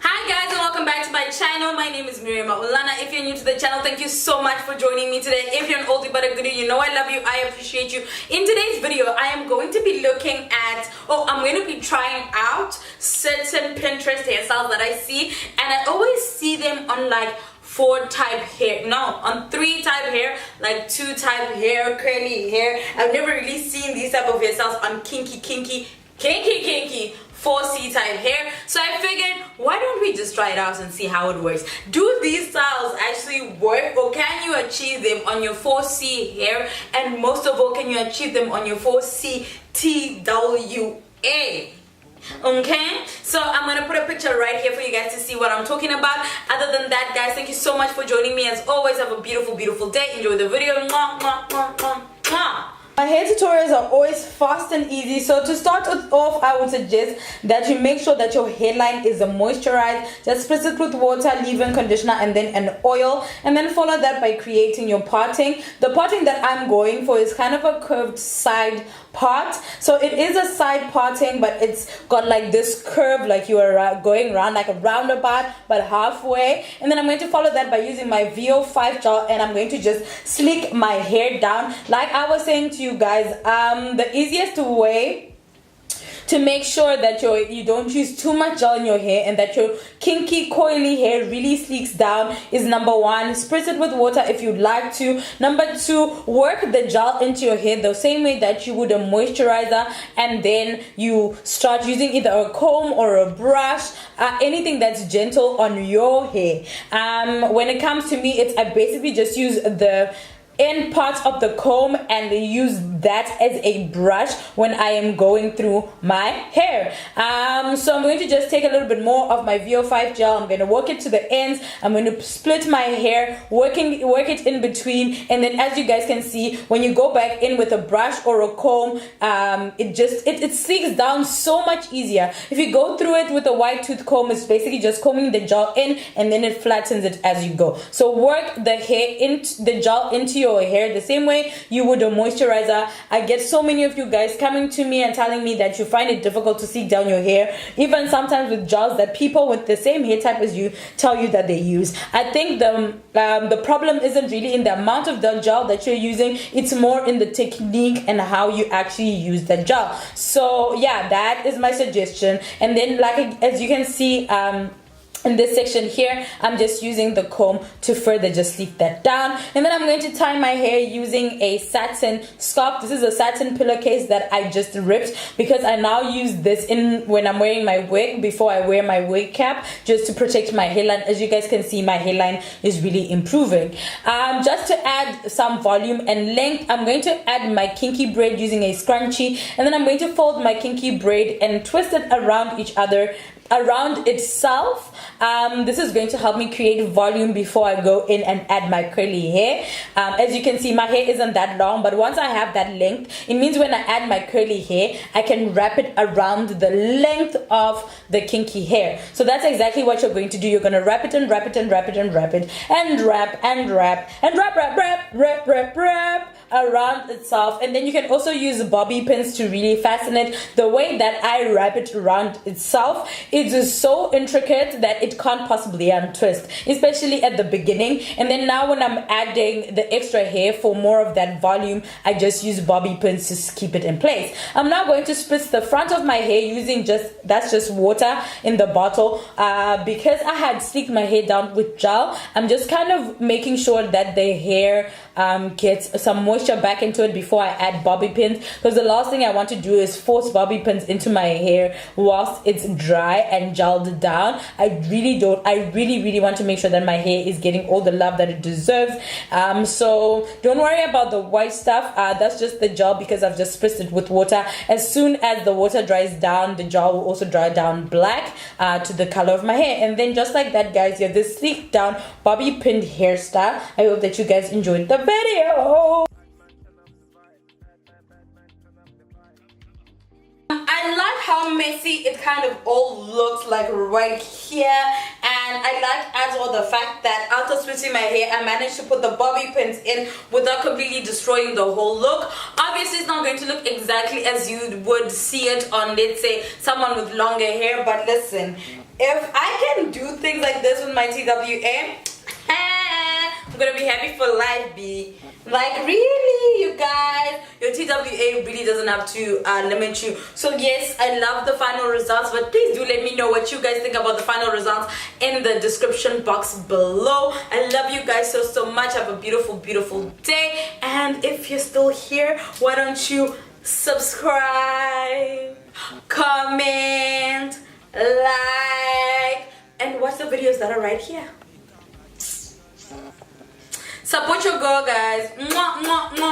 Hi guys, and welcome back to my channel. My name is Miriam Ulana. If you're new to the channel, thank you so much for joining me today. If you're an oldie but a goodie, you know I love you, I appreciate you. In today's video, I am going to be looking at, I'm going to be trying out certain Pinterest hairstyles that I see, and I always see them on like 4 type hair, on 3 type hair, like 2 type hair, curly hair. I've never really seen these type of hairstyles on kinky 4C type hair. So I figured, why don't we just try it out and see how it works? Do these styles actually work, or can you achieve them on your 4C hair? And most of all, can you achieve them on your 4C TWA? Okay, so I'm gonna put a picture right here for you guys to see what I'm talking about. Other than that, guys, thank you so much for joining me. As always, have a beautiful day. Enjoy the video. Mwah, mwah, mwah, mwah, mwah. My hair tutorials are always fast and easy, so to start off, I would suggest that you make sure that your hairline is moisturized. Just spritz it with water, leave-in conditioner, and then an oil, and then follow that by creating your parting. The parting that I'm going for is kind of a curved side part, so it is a side parting, but it's got like this curve, like you are going around like a roundabout, but halfway. And then I'm going to follow that by using my VO5 gel, and I'm going to just slick my hair down. Like I was saying to you guys, the easiest way to make sure that you don't use too much gel in your hair and that your kinky coily hair really sleeks down is number 1, spritz it with water if you'd like to. Number 2, work the gel into your hair the same way that you would a moisturizer, and then you start using either a comb or a brush, anything that's gentle on your hair. When it comes to me, I basically just use the end part of the comb and use that as a brush when I am going through my hair. So I'm going to just take a little bit more of my VO5 gel. I'm going to work it to the ends. I'm going to split my hair, work it in between, and then as you guys can see, when you go back in with a brush or a comb, it sleeks down so much easier. If you go through it with a wide tooth comb, it's basically just combing the gel in, and then it flattens it as you go. So work the gel into your hair the same way you would a moisturizer. I get so many of you guys coming to me and telling me that you find it difficult to sleek down your hair, even sometimes with gels that people with the same hair type as you tell you that they use. I think the problem isn't really in the amount of the gel that you're using, it's more in the technique and how you actually use the gel. So yeah, that is my suggestion. And then, like as you can see, in this section here, I'm just using the comb to further just sleek that down. And then I'm going to tie my hair using a satin scarf. This is a satin pillowcase that I just ripped because I now use this when I'm wearing my wig, before I wear my wig cap, just to protect my hairline. As you guys can see, my hairline is really improving. Just to add some volume and length, I'm going to add my kinky braid using a scrunchie, and then I'm going to fold my kinky braid and twist it around itself. This is going to help me create volume before I go in and add my curly hair. As you can see, my hair isn't that long, but once I have that length, it means when I add my curly hair, I can wrap it around the length of the kinky hair. So that's exactly what you're going to do. You're going to wrap it and wrap it and wrap it and wrap it and wrap and wrap and wrap around itself. And then you can also use bobby pins to really fasten it. The way that I wrap it around itself, it is so intricate that it can't possibly untwist, especially at the beginning. And then now when I'm adding the extra hair for more of that volume, I just use bobby pins to keep it in place. I'm now going to spritz the front of my hair using that's just water in the bottle. Because I had sleeked my hair down with gel, I'm just kind of making sure that the hair gets some moisture back into it before I add bobby pins, because the last thing I want to do is force bobby pins into my hair whilst it's dry and gelled down. I really want to make sure that my hair is getting all the love that it deserves. So don't worry about the white stuff. That's just the gel, because I've just spritzed it with water. As soon as the water dries down, the gel will also dry down black to the color of my hair. And then just like that, guys, you have this sleek down bobby pinned hairstyle. I hope that you guys enjoyed the video. I like how messy it kind of all looks like right here, I like as well the fact that after splitting my hair, I managed to put the bobby pins in without completely destroying the whole look. Obviously, it's not going to look exactly as you would see it on, let's say, someone with longer hair. But listen, if I can do things like this with my TWA, I'm gonna be happy for life, B. Like, really, you guys, your TWA really doesn't have to limit you. So yes, I love the final results, but please do let me know what you guys think about the final results in the description box below. I love you guys so much. Have a beautiful day, and if you're still here, why don't you subscribe, comment, like, and watch the videos that are right here. Support your girl, guys. Mwah, mwah, mwah.